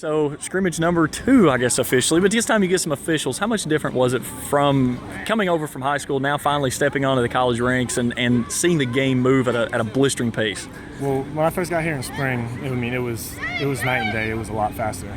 So scrimmage number 2, I guess officially, but this time you get some officials. How much different was it from coming over from high school, now finally stepping onto the college ranks and seeing the game move at a blistering pace? Well, when I first got here in spring, it was night and day. It was a lot faster.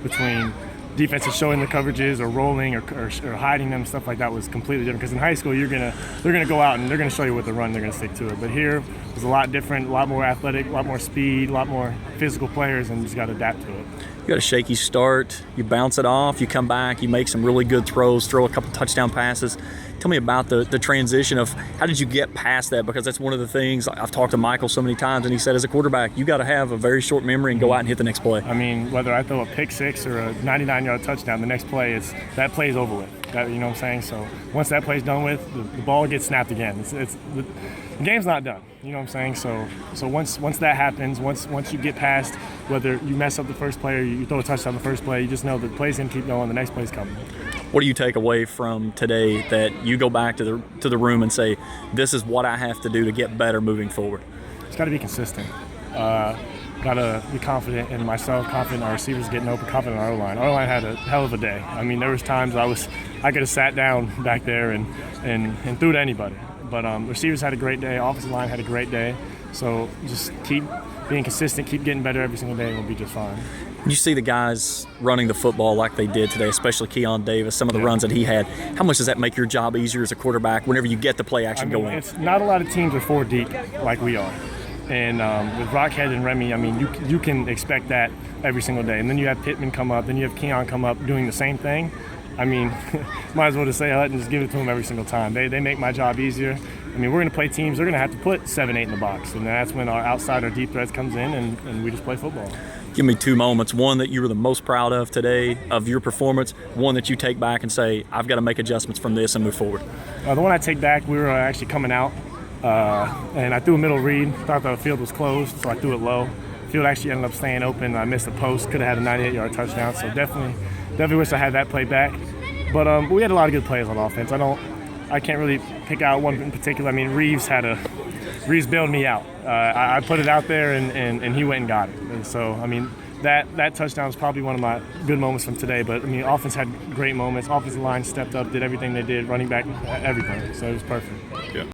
Between defenses showing the coverages or rolling or hiding them, stuff like that was completely different. Because in high school, they're gonna go out and they're gonna show you what to run. They're gonna stick to it. But here it was a lot different, a lot more athletic, a lot more speed, a lot more physical players, and you just got to adapt to it. You got a shaky start, you bounce it off, you come back, you make some really good throws, throw a couple touchdown passes. Tell me about the transition of how did you get past that? Because that's one of the things I've talked to Michael so many times, and he said as a quarterback, you got to have a very short memory and go out and hit the next play. I mean, whether I throw a pick six or a 99-yard touchdown, the next play that play is over with. You know what I'm saying? So once that play's done with, the ball gets snapped again. The game's not done. You know what I'm saying? So once that happens, once you get past whether you mess up the first play or you throw a touchdown the first play, you just know the play's gonna keep going. The next play's coming. What do you take away from today that you go back to the room and say, this is what I have to do to get better moving forward? It's got to be consistent. Got to be confident in myself, confident in our receivers getting open, confident in our O-line. Our O-line had a hell of a day. I mean, there was times I could have sat down back there and threw to anybody. But receivers had a great day. Offensive line had a great day. So just keep being consistent, keep getting better every single day, and we'll be just fine. You see the guys running the football like they did today, especially Keon Davis, some of the runs that he had. How much does that make your job easier as a quarterback whenever you get the play action going? It's not a lot of teams are 4 deep like we are. And with Rockhead and Remy, I mean, you can expect that every single day. And then you have Pittman come up, then you have Keon come up doing the same thing. I mean, might as well just say Litton, just give it to them every single time. They make my job easier. I mean, we're going to play teams, they're going to have to put 7, 8 in the box. And that's when our outside, our deep threats comes in, and we just play football. Give me 2 moments, one that you were the most proud of today, of your performance, one that you take back and say, I've got to make adjustments from this and move forward. The one I take back, we were actually coming out, and I threw a middle read, thought the field was closed, so I threw it low. The field actually ended up staying open. I missed the post, could have had a 98-yard touchdown, so definitely wish I had that play back. But we had a lot of good plays on offense. I can't really pick out one in particular. I mean, Reeves bailed me out. I put it out there, and he went and got it. And so, I mean, that touchdown was probably one of my good moments from today. But, I mean, offense had great moments. Offensive line stepped up, did everything they did, running back, everything. So it was perfect. Yeah.